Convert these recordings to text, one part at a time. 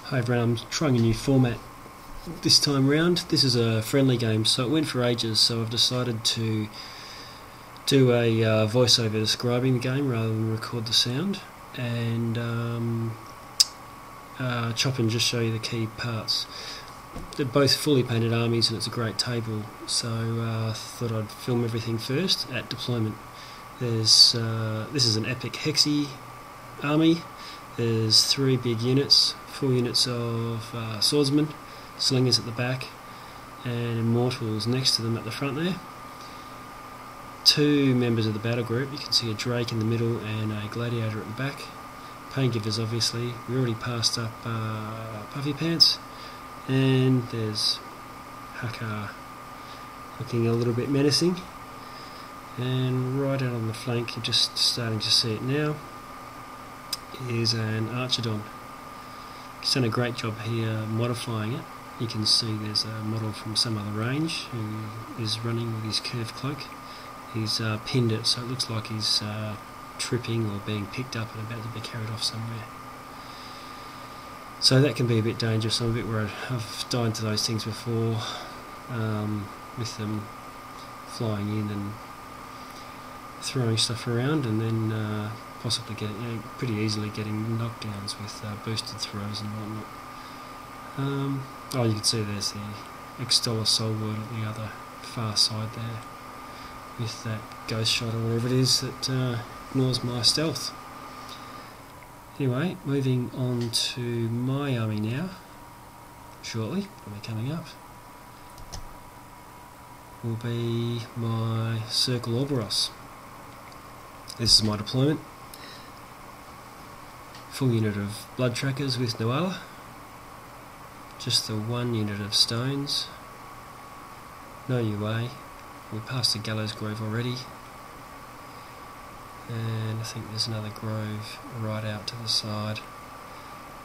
Hi everyone, I'm trying a new format this time round. This is a friendly game, so it went for ages, so I've decided to do a voiceover describing the game rather than record the sound, and chop and just show you the key parts. They're both fully painted armies and it's a great table, so I thought I'd film everything first at deployment. This is an epic hexi army. There's 3 big units, 4 units of swordsmen, slingers at the back, and immortals next to them at the front there. 2 members of the battle group, you can see a drake in the middle and a gladiator at the back. Pain givers obviously. We already passed up Puffy Pants, and there's Haka looking a little bit menacing. And right out on the flank, you're just starting to see it now, is an Archidon. He's done a great job here modifying it. You can see there's a model from some other range who is running with his curved cloak. He's pinned it so it looks like he's tripping or being picked up and about to be carried off somewhere. So that can be a bit dangerous. I'm a bit worried. I've died to those things before, with them flying in and throwing stuff around, and then possibly pretty easily getting knockdowns with boosted throws and whatnot. Oh, you can see there's the Extoller Soul Word at the other far side there, with that ghost shot or whatever it is that ignores my stealth. Anyway, moving on to my army now, shortly, probably coming up, will be my Circle Orboros. This is my deployment. Full unit of blood trackers with Noala. Just the 1 unit of stones. No UA. We passed the Gallows Grove already. And I think there's another grove right out to the side.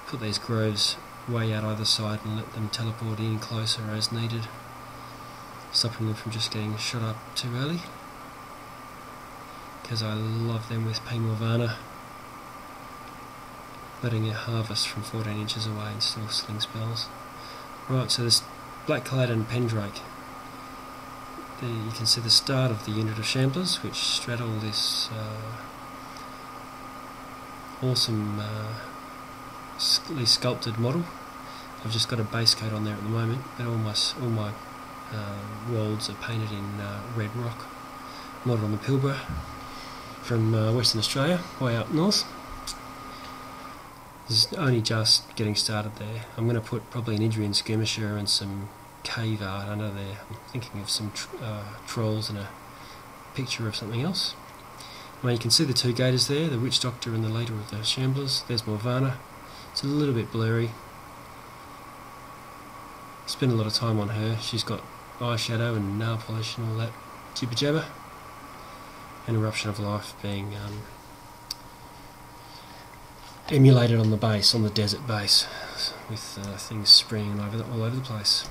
Put these groves way out either side and let them teleport in closer as needed, stopping them from just getting shot up too early, because I love them with pmorv, letting it harvest from 14 inches away and still sling spells. Right, so this Blackclad and Pendrake. There you can see the start of the unit of Shamblers, which straddle this awesome sculpted model. I've just got a base coat on there at the moment, but all my worlds are painted in red rock. Model on the Pilbara from Western Australia, way up north. This is only just getting started there. I'm going to put probably an Idrian skirmisher and some cave art under there. I'm thinking of some trolls and a picture of something else. Well, you can see the 2 gators there, the Witch Doctor and the leader of the Shamblers. There's Morvana. It's a little bit blurry. Spent a lot of time on her. She's got eyeshadow and nail polish and all that jibber jabber. And Eruption of Life being emulated on the base, on the desert base, with things springing all over the place.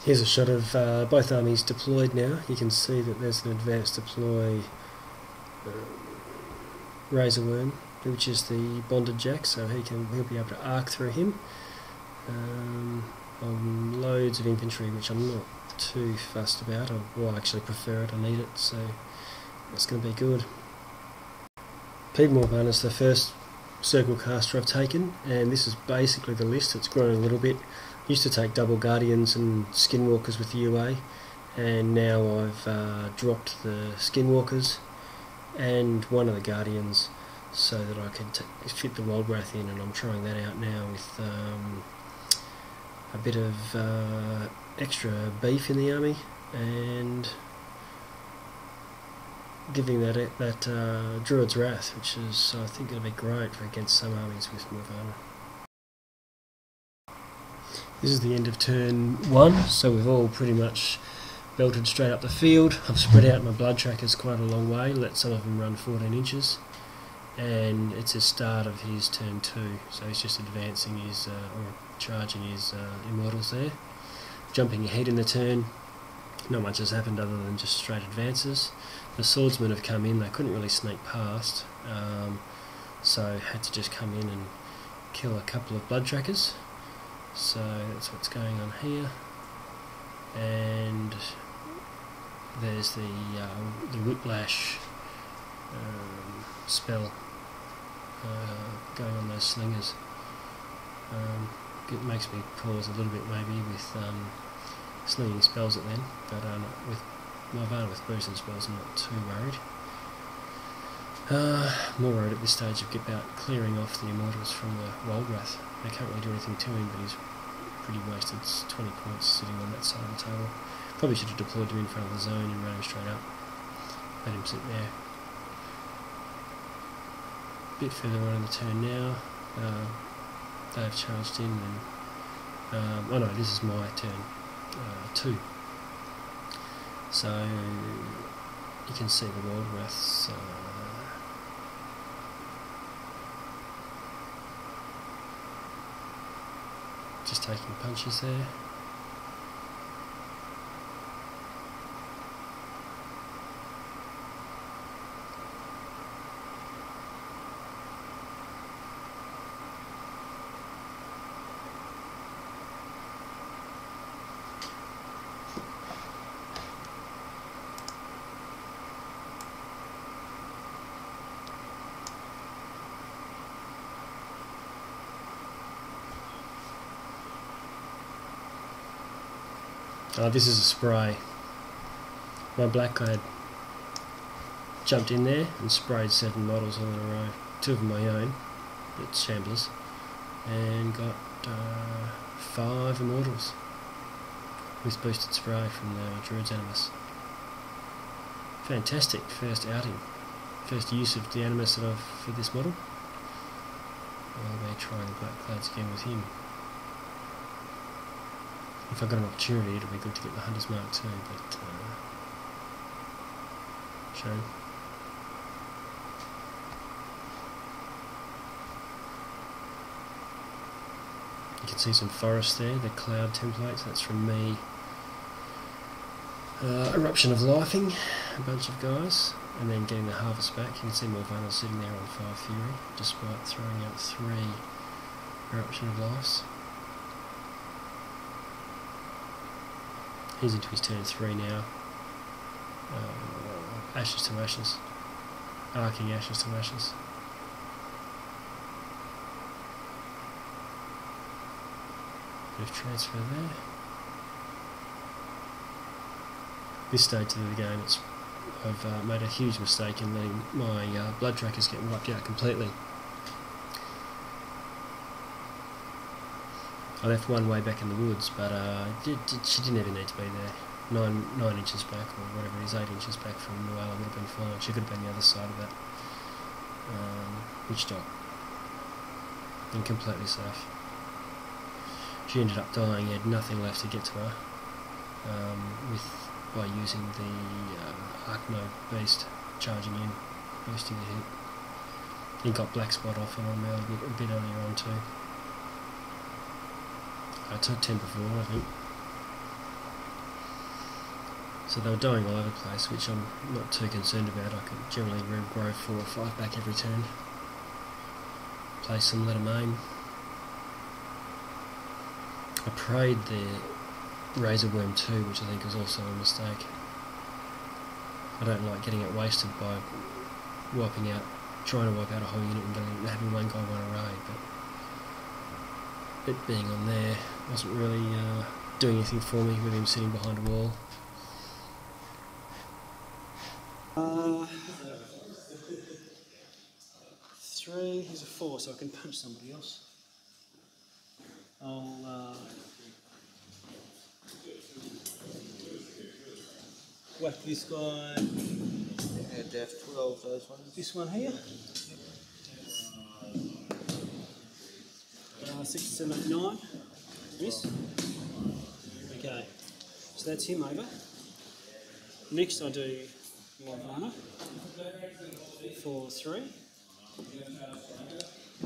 Here's a shot of both armies deployed now. You can see that there's an advanced deploy Razorworm, which is the bonded jack, so he'll be able to arc through him. On loads of infantry, which I'm not too fussed about. I actually prefer it. I need it, so that's going to be good. pmorv is the first circle caster I've taken, and this is basically the list. It's grown a little bit. Used to take double guardians and skinwalkers with the UA, and now I've dropped the skinwalkers and one of the guardians so that I can fit the Wildwrath in, and I'm trying that out now with a bit of extra beef in the army, and giving that Druid's Wrath, which is, I think, going to be great for against some armies with Morvana. This is the end of turn 1, so we've all pretty much belted straight up the field. I've spread out my blood trackers quite a long way, let some of them run 14 inches, and it's the start of his turn 2, so he's just advancing his, or charging his immortals there. Jumping ahead in the turn, not much has happened other than just straight advances. The swordsmen have come in, they couldn't really sneak past, so had to just come in and kill a couple of blood trackers, so that's what's going on here. And there's the whiplash spell going on those slingers. It makes me pause a little bit maybe with slinging spells at them, but with my Varna with boosting spells I'm not too worried. More worried at this stage about clearing off the Immortals from the Wildwrath. They can't really do anything to him, but he's pretty wasted. It's 20 points sitting on that side of the table. Probably should have deployed him in front of the zone and ran him straight up. Let him sit there. Bit further on in the turn now. They've charged in, and oh no, this is my turn 2. So you can see the Wildwraths just taking punches there. This is a spray. My black lad jumped in there and sprayed 7 models all in a row. 2 of them my own, but shamblers, and got 5 Immortals with boosted spray from the Druid's Animus. Fantastic first outing, first use of the Animus for this model. I'll be trying the black clads again with him. If I've got an opportunity, it'll be good to get the Hunter's Mark too, but shame. You can see some forest there, the cloud templates, that's from me. Eruption of Lifing, a bunch of guys, and then getting the Harvest back. You can see Morvana sitting there on 5 Fury, despite throwing out 3 Eruption of Lives. He's into his turn 3 now. Ashes to Ashes. Arcing Ashes to Ashes. Bit of transfer there. This stage of the game, I've made a huge mistake in letting my blood trackers get wiped out completely. I left one way back in the woods, but she didn't even need to be there. 9 inches back, or whatever it is, 8 inches back from Noella would have been fine. She could have been the other side of that witch dot, and completely safe. She ended up dying. He had nothing left to get to her by using the Archno Beast charging in, boosting the hit. He got black spot off and on me a bit earlier on too. I took 10 before, I think. So they were dying all over the place, which I'm not too concerned about. I could generally regrow 4 or 5 back every turn. Play some, let them aim. I prayed the Razor Worm 2, which I think was also a mistake. I don't like getting it wasted by trying to wipe out a whole unit and having one guy run a raid, but it being on there wasn't really doing anything for me with him sitting behind a wall. 3, here's a 4, so I can punch somebody else. I'll whack this guy. Def 12, those ones. This one here. 6, 7, 8, 9. Miss. Okay, so that's him over. Next I do Morvana for 3.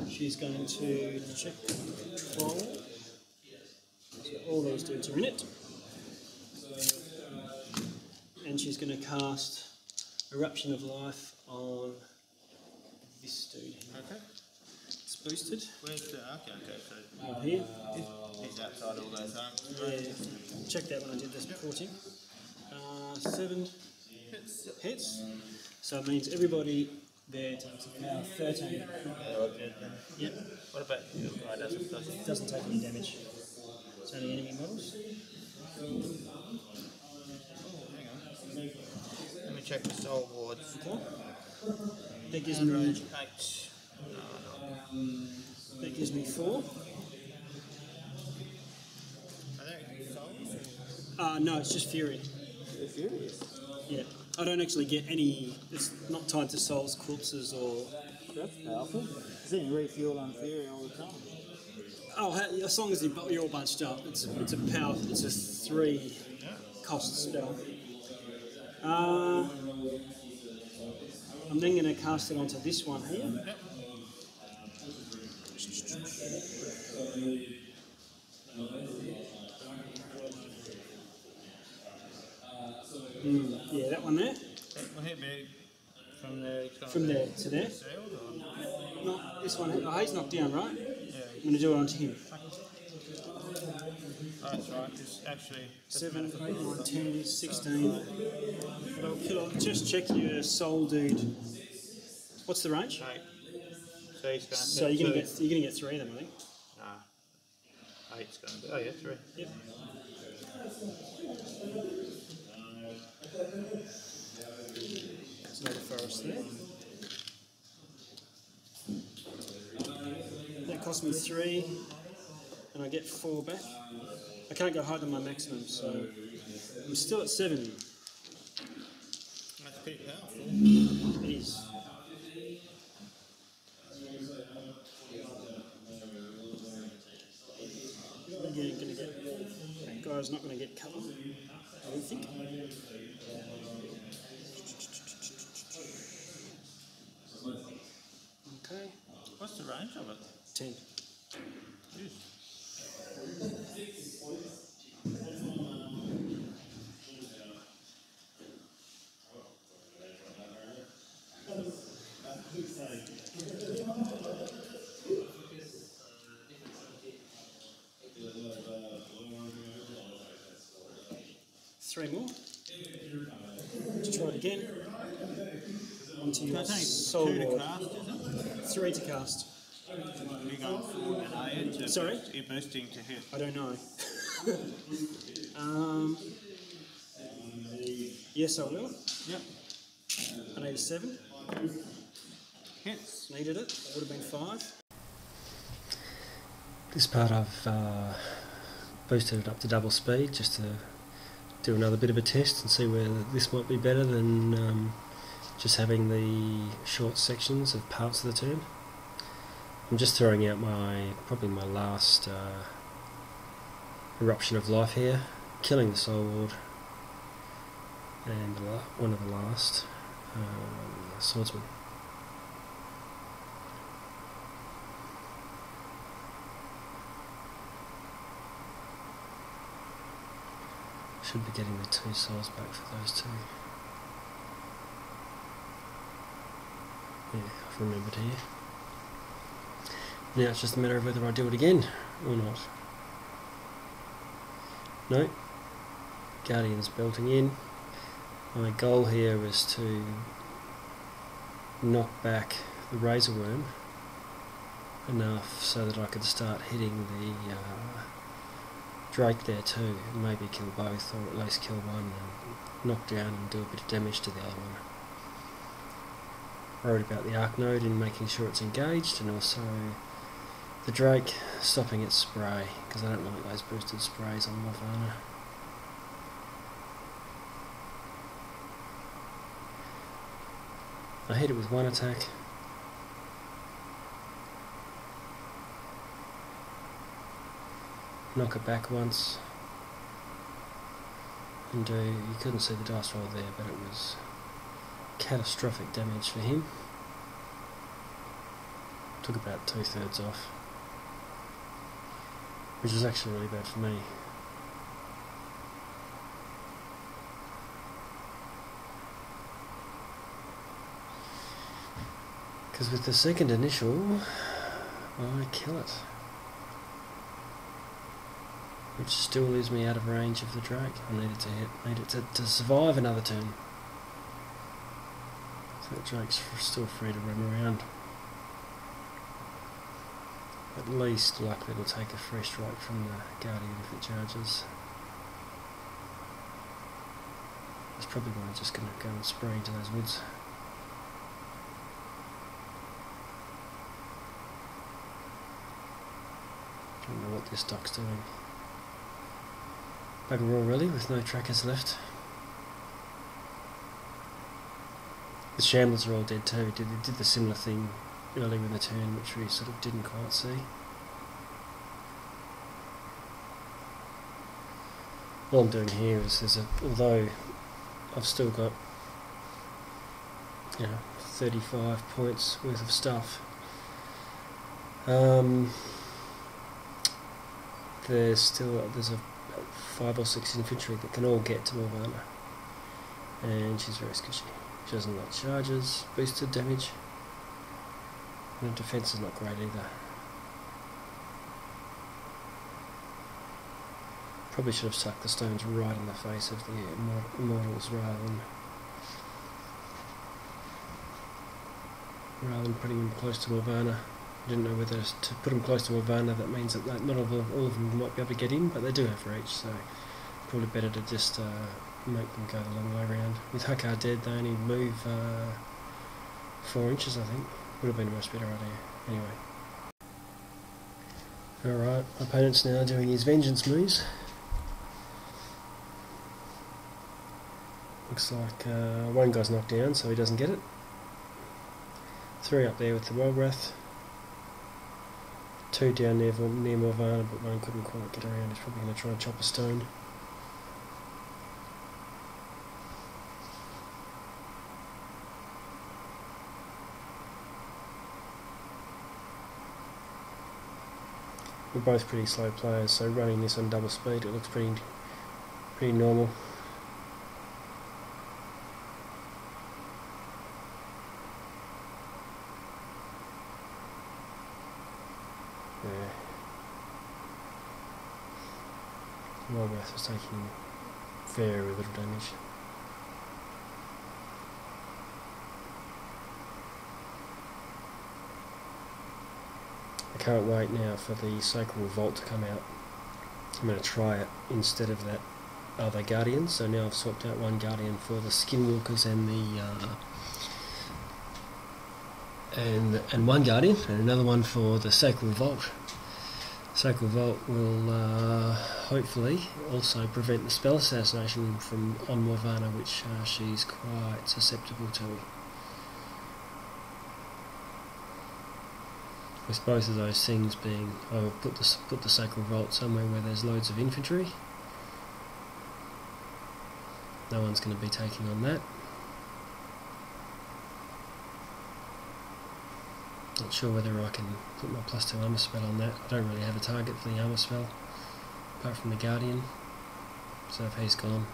She's going to check control. So all those dudes are in it. And she's going to cast Eruption of Life on this dude here. Okay. It's boosted. Where's the okay, so Right here. he's outside all those arms. Yeah, check that when I did this porting. 7 hits. So it means everybody there takes a power 13. Yep. What about you? Doesn't take any damage. It's only enemy models. Let me check the soul wards. Okay. That gives me 8. that gives me 4. Are they souls? No, it's just fury. They're furious. Yeah. I don't actually get any. It's not tied to souls, corpses, or. That's powerful. I think you refuel on fury all the time. Oh, as long as you're all bunched up, it's a power. It's a 3 cost spell. I'm then going to cast it onto this one here. Yep. Yeah, that one there. Will he be from there? From there to there. Sealed or? No, this one. Oh, he's knocked down, right? Yeah. I'm going to do it onto him. Oh, that's right. It's actually 7, 8, 9, 10, 16. But I'll kill off. Just check your soul, dude. What's the range? 8. So he's going to. So you're going to get 3 of them, I think. Nah. 8's going to. Oh yeah, 3. Yep. There's another forest there. That cost me 3, and I get 4 back. I can't go higher than my maximum, so I'm still at 7. That's pretty powerful. It is. That guy's not going to get cover, I don't think. Okay. What's the range of it? 10. Jeez. 3 more. Let's try it again. Onto your soul Two to ward. cast, is it? 3 to cast. You're going forward and are you? Sorry? You're boosting to hit. I don't know. Yes, I will. Yep. An 87. Hits. Needed it. Would have been 5. This part I've boosted it up to double speed just to do another bit of a test and see whether this might be better than just having the short sections of parts of the turn. I'm just throwing out probably my last eruption of life here, killing the soul ward, and one of the last swordsman. Should be getting the 2 souls back for those 2. Yeah, I've remembered here. Now it's just a matter of whether I do it again or not. No. Guardian's belting in. My goal here is to knock back the razor worm enough so that I could start hitting the Drake there too, and maybe kill both, or at least kill one and knock down and do a bit of damage to the other one. Worried about the arc node and making sure it's engaged, and also the Drake stopping its spray, because I don't like those boosted sprays on Morvana. I hit it with 1 attack. Knock it back once, and you couldn't see the dice roll there, but it was catastrophic damage for him. Took about 2/3 off, which was actually really bad for me. Because with the second initial, I kill it. Which still leaves me out of range of the Drake. I need it to hit. I need it to survive another turn. So that Drake's still free to roam around. At least likely to take a free strike from the Guardian if it charges. It's probably why I'm just going to go and spray into those woods. Don't know what this duck's doing. Bugger all really, with no trackers left. The Shamblers are all dead too. Did the similar thing earlier in the turn, which we sort of didn't quite see. All I'm doing here is although I've still got 35 points worth of stuff, there's a 5 or 6 infantry that can all get to Morvana, and she's very squishy. She doesn't like charges, boosted damage, and her defense is not great either. Probably should have stuck the stones right in the face of the immortals rather than putting them close to Morvana. I didn't know whether to put them close to Morvana, that means that not all of them might be able to get in, but they do have reach, so probably better to just make them go the long way around. With Hakar dead, they only move 4 inches, I think. Would have been a much better idea. Anyway. Alright, my opponent's now doing his vengeance moves. Looks like one guy's knocked down, so he doesn't get it. 3 up there with the Wellwrath. 2 down near Morvana, but one couldn't quite get around. He's probably going to try and chop a stone. We're both pretty slow players, so running this on double speed, it looks pretty normal. Yeah. Wellwrath was taking very little damage. I can't wait now for the Sacral Revolt to come out. I'm going to try it instead of that other Guardian. So now I've swapped out one Guardian for the Skinwalkers and one Guardian and another one for the Sacral Revolt. Sacral Revolt will hopefully also prevent the spell assassination on Morvana, which she's quite susceptible to. With both of those things being, I'll put the Sacral Revolt somewhere where there's loads of infantry. No one's going to be taking on that. Not sure whether I can put my +2 armour spell on that. I don't really have a target for the armour spell, apart from the Guardian. So if he's gone,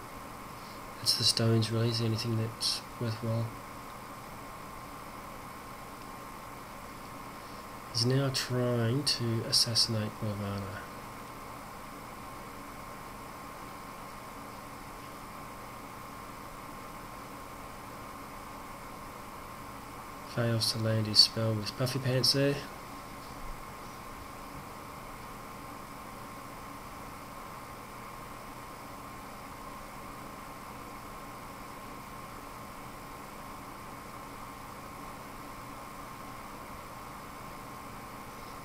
it's the stones really, is the only thing that's worthwhile. He's now trying to assassinate Morvana. Fails to land his spell with Puffy Pants there.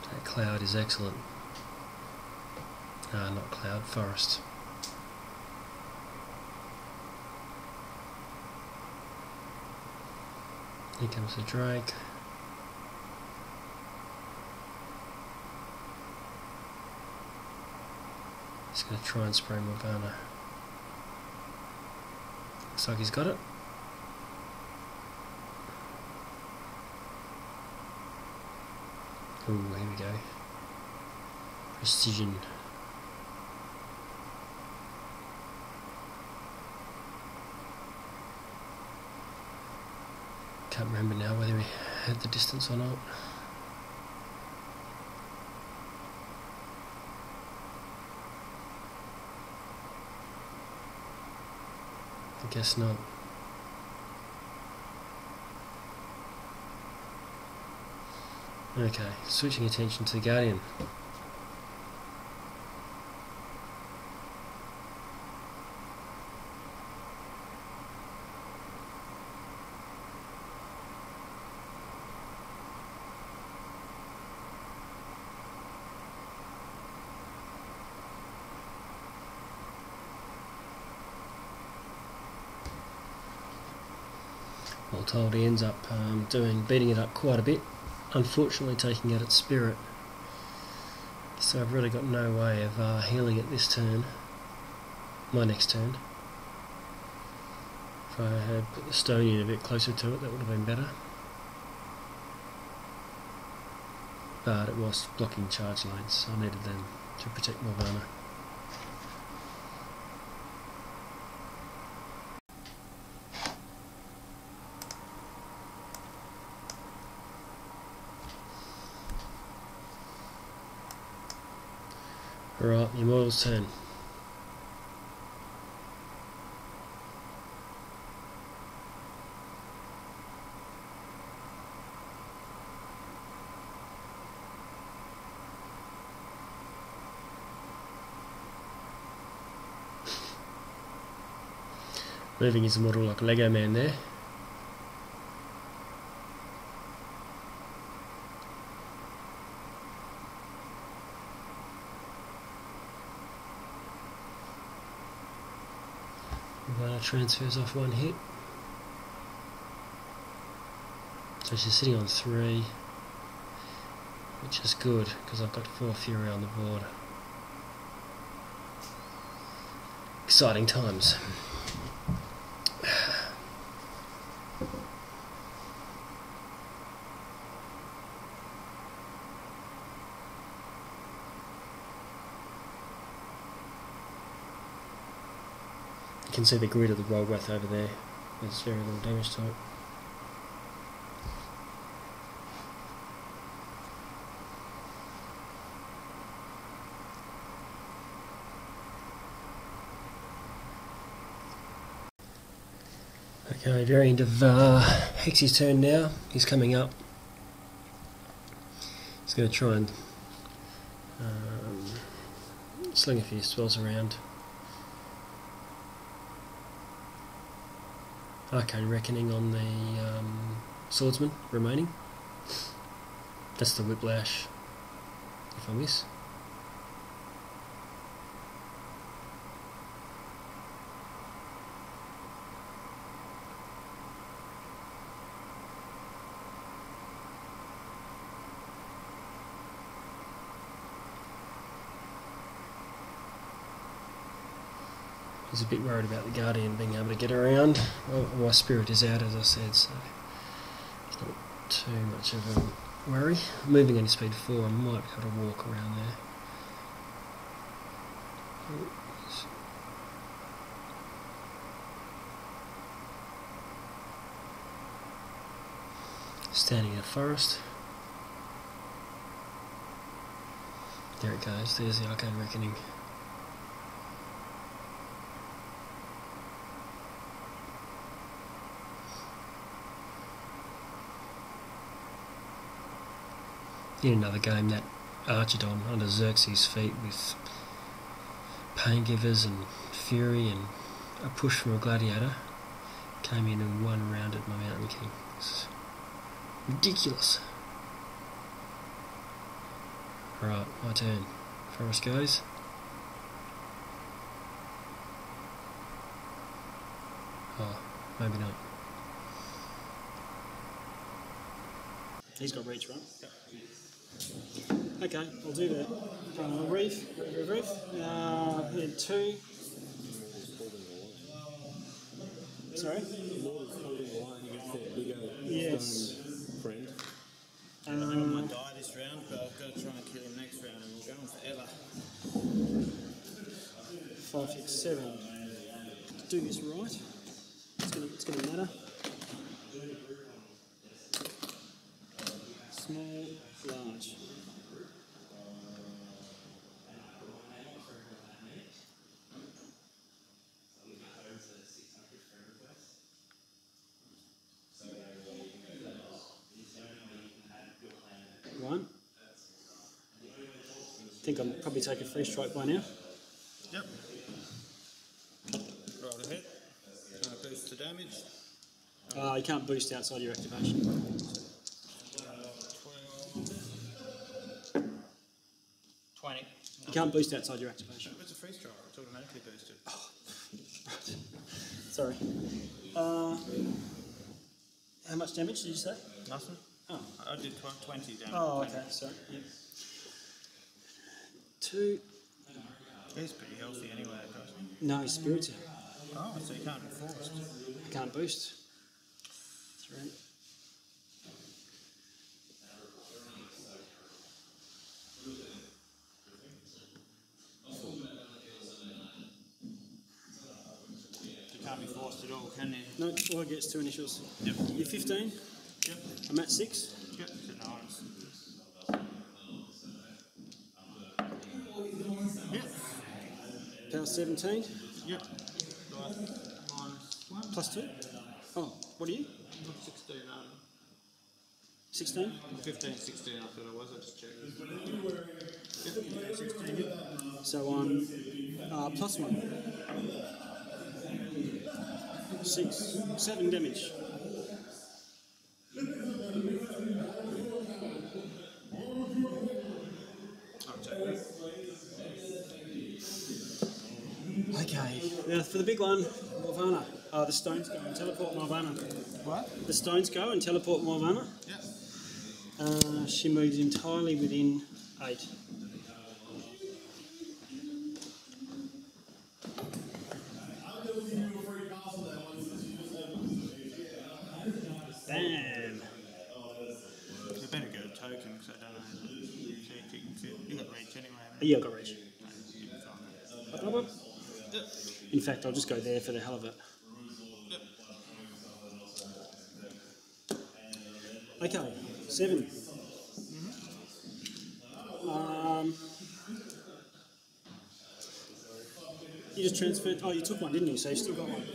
That cloud is excellent. Not cloud, forest. Here comes the Drake. He's going to try and spray Morvana. Looks like he's got it. Ooh, here we go. Precision. Can't remember now whether he had the distance or not. I guess not. Okay, switching attention to the Guardian. All told, he ends up beating it up quite a bit, unfortunately taking out its spirit. So I've really got no way of healing it this turn, my next turn. If I had put the stone in a bit closer to it, that would have been better. But it was blocking charge lanes, so I needed them to protect Morgana. Alright, the Immortal's turn. Moving his Immortal like a Lego man there. Transfers off one hit, so she's sitting on 3, which is good because I've got 4 Fury on the board. Exciting times. You can see the grid of the Rolgrath over there. There's very little damage to it. Okay, very end of Hexy's turn now. He's coming up. He's going to try and sling a few spells around. Arcane Reckoning on the Swordsman remaining. That's the Whiplash if I miss. I was a bit worried about the Guardian being able to get around. Well, my spirit is out, as I said, so it's not too much of a worry. Moving only speed 4, I might be able to walk around there. Standing in a forest. There it goes, there's the Arcane Reckoning. In another game, that Archidon under Xerxes' feet with Paingivers and Fury and a push from a Gladiator came in and won round at my Mountain King. It's ridiculous. Right, my turn. Forest goes. Oh, maybe not. He's got reach, right? Yep. Okay, I'll do that. Reef. Hit 2. Sorry? Yes. I might die this round, but I've got to try and kill him next round, and we'll go on forever. 5, 6, 7. Do this right. It's gonna matter. Small, large. think I'll probably take a free strike by now. Yep. Right ahead. Boost the damage. You can't boost outside your activation. 12. You can't boost outside your activation. It's a free strike. It's automatically boosted. Right. Sorry. How much damage did you say? Nothing. Oh. I did 20 damage. Oh, okay. Sorry. Yep. 2. He's pretty healthy anyway, doesn't he? No, his spirit's out. Oh, so you can't be forced. I can't boost. 3. You can't be forced at all, can you? No, all I get is 2 initials. Yep. You're 15. Yep. I'm at 6. Yep. To 9s. Yep. Power 17. Yep. -1. Plus 2. Oh, what are you? 16, 16. 15, 16, I thought I was, I just checked. Yep, 16, yep. So I'm plus 1. 6. 7 damage. Okay, now for the big one, Morvana. The stones go and teleport Morvana. What? The stones go and teleport Morvana. Yep. She moves entirely within 8. Bam! You better get a token because I don't know. See if you can fit. You got reach anyway, haven't Yeah, I've got reach. you? No, you'll be fine. Yep. In fact, I'll just go there for the hell of it. Yep. Okay, 7. You just transferred. Oh, you took one, didn't you? So you still got one.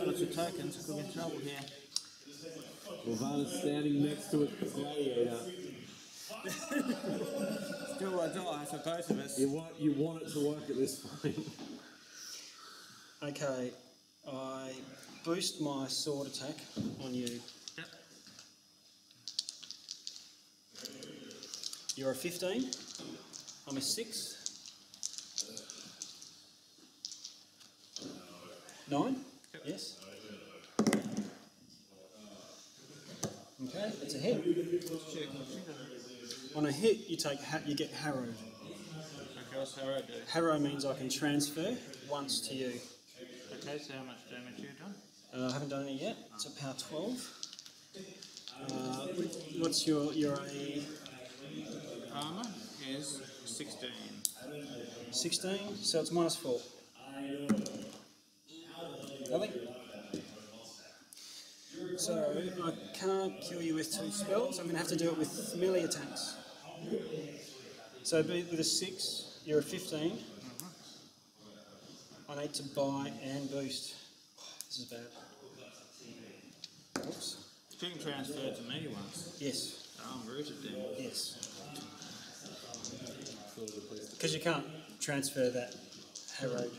Lots of tokens, could be in trouble here. Morvana's standing next to a gladiator. Still a die for both of us. You want it to work at this point. Okay, I boost my sword attack on you. Yep. You're a 15. I'm a 6. 9? Yep. Yes. Okay, it's a hit. Check. On a hit, you get harrowed. Okay, what's Harrow do? Harrow means I can transfer once to you. Okay, so how much damage you done? I haven't done any yet. It's a power 12. What's your a Armour is 16. 16? So it's -4. Nothing. So I can't kill you with 2 spells. I'm going to have to do it with melee attacks. So with a 6, you're a 15. I need to buy and boost. This is bad. Oops. You can transfer to me once. Yes. Oh, I'm rooted then. Yes. Because you can't transfer that harrowed.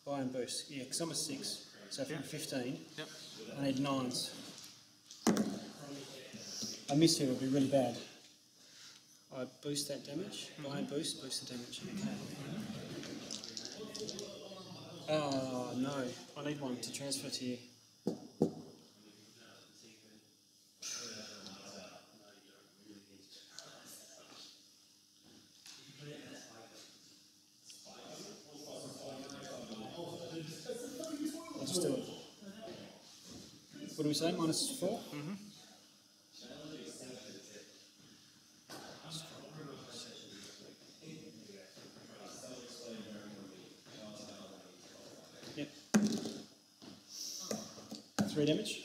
Buy and boost. Yeah, because I'm a 6. So from 15, Yep. I need 9s. I miss here, it'll be really bad. I boost that damage. Buy and boost the damage. Okay. Oh, no. I need one to transfer to you. I'll just do it. What do we say? -4? Yep. 3 damage.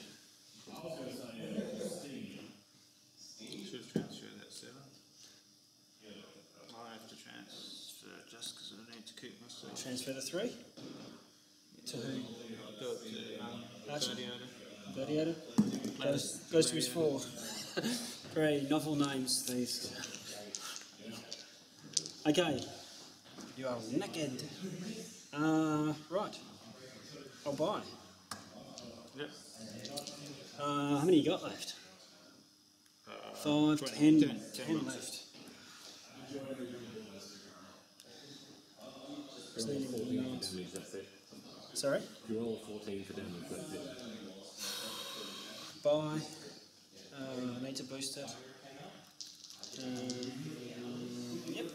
Should transfer that 7. I have to transfer just because I need to keep myself. Transfer the 3. To who? I'll do it Archer. Gladiator. Gladiator. Goes to his 4. Very novel names, these. Okay. You are naked. Right. I'll buy. Yep. How many you got left? 5, 20, 10 10 left. So then you've got nine. Sorry? You roll 14 for damage, that's it. Buy. I need to boost it. Yep.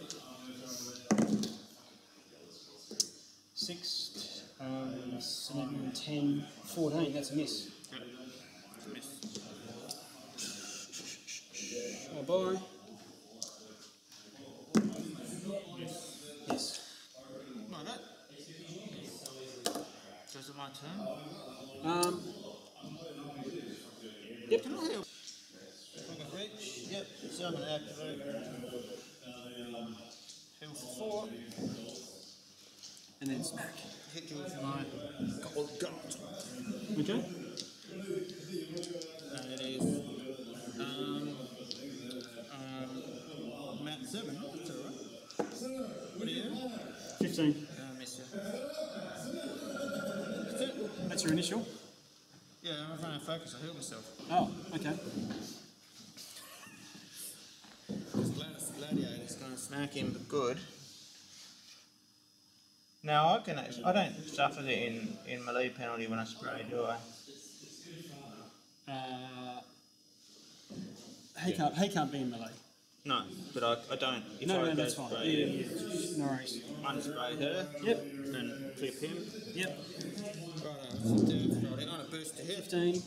6, 7, 10, 14. That's a miss. Yep. Miss. I'll buy. Yes. No, that. So is it my turn? Yep. Can I help? Reach. Yep. So I'm going to activate. Heal for 4. And then smack. Hit you with my gold gut. Okay. And it is Matt 7. That's alright. What are you? 15. I miss you. That's it. That's your initial? Yeah, I'm trying to focus. I heal myself. Oh, okay. This gladiator is going to smack him, but good. Now I can actually, I don't suffer the in melee penalty when I spray, do I? He can't be in melee. No, but I don't. If No, I go that's fine. spray Yeah. No worries. one spray her, Yep. and clip him. Yep. Right, on a boost to hit. 15.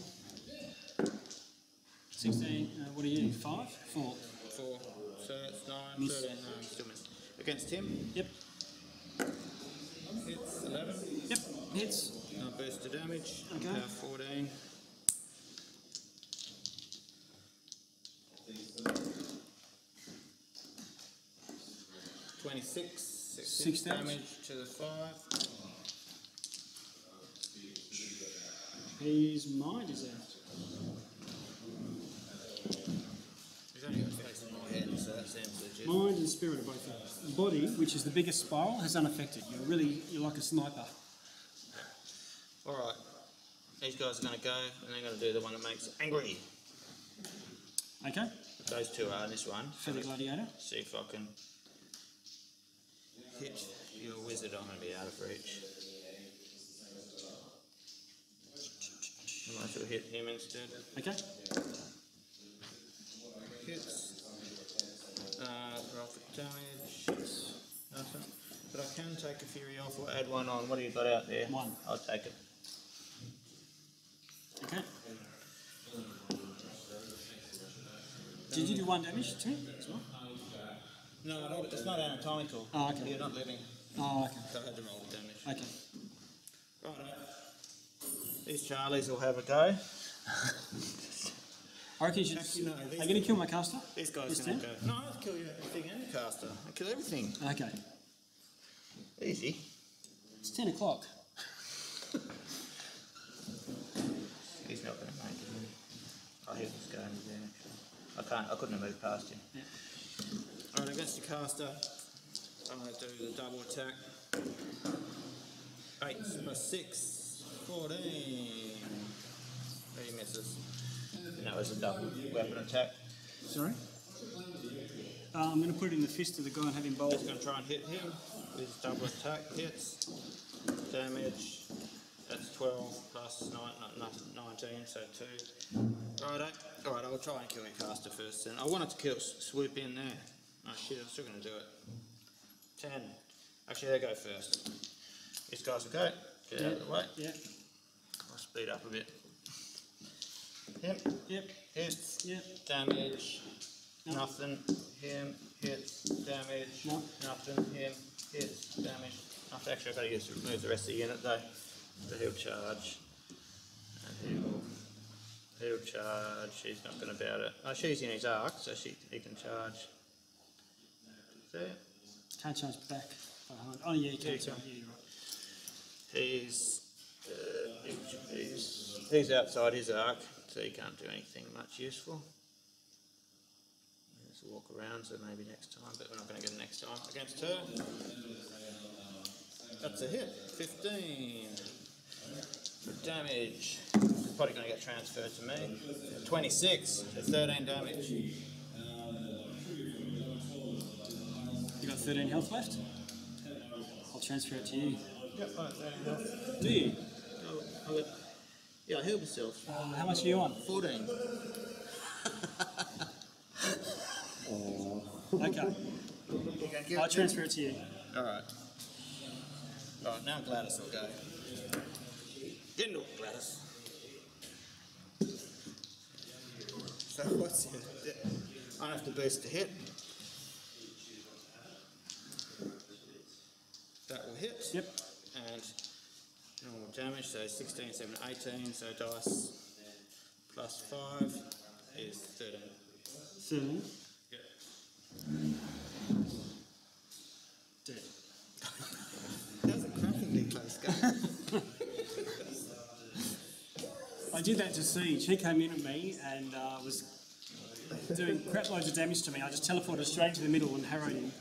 16. What are you? 5? 4. 4. So that's 9, Miss. 13. No, I'm still missing. Against him, Yep. hits 11. Yep. Hits. Boost to damage. Okay. Power 14. Six damage to the 5. His mind is out. He's only got face in my head, so that seems legit. Mind and spirit are both out. Body, which is the biggest spiral, has unaffected. You're like a sniper. Alright, these guys are going to go and they're going to do the one that makes angry. Okay. Those two are in this one. For the gladiator. See if I can hit your wizard. I'm going to be out of reach. I might as well hit him instead. Okay. Hits. Roll for damage. Hits. Nothing. But I can take a fury off or add 1 on. What do you got out there? 1. I'll take it. Okay. Did you do 1 damage to him as well? No, it's not anatomical. Oh, okay. You're not living. Oh, okay. So I had to roll the damage. Okay. Right. These Charlies will have a go. I reckon you should. Actually, no, Are you going to kill my caster? These guys This are going to turn? go. No, I'll kill you everything and caster. I'll kill everything. Okay. Easy. It's 10 o'clock. He's not going to make it. Oh, he was going there actually. I couldn't have moved past him. Yeah. Alright, against the caster, I'm going to do the double attack. 8 plus 6, 14. He misses. And that was a double weapon attack. Sorry? I'm going to put it in the fist of the guy and have him bolt. He's going to try and hit him with his double attack. Hits. Damage. That's 12 plus 19, so 2. Righto. Alright, I'll try and kill your caster first then. I wanted to swoop in there. Oh shit, I'm still going to do it. 10. Actually, they go first. These guys will go. Get out of the way. Yeah. I'll speed up a bit. Yep. Yep. Hits. Yep. Damage. No. Nothing. Him. Hits. Damage. No. Nothing. Him. Hits. Damage. Nothing. Actually, I've got to move the rest of the unit though. So he'll charge. And he'll charge. She's not going to bout it. Oh, she's in his arc, so he can charge. There. Can't charge back. Oh, yeah, you can. Yeah, you Yeah, can. you're right. He's He's outside his arc, so he can't do anything much useful. Let's walk around, so maybe next time, but we're not going to get it next time. Against her. That's a hit. 15. For damage. It's probably going to get transferred to me. 26. So 13 damage. You got 13 health left? I'll transfer it to you. Yep, I have 13 health. Do you? Yeah, I healed myself. How much are you on? 14. Okay. I'll transfer it to you. Alright. Alright, now Gladys will go. Get into it, Gladys. So what's it? I have to boost the hit. That will hit. Yep. And normal damage, so 16, 7, 18, so dice plus 5 is 13. 7. Yep. Dead. That was a crackingly close game. I did that to see. She came in at me and was doing crap loads of damage to me. I just teleported straight to the middle and harrowed him.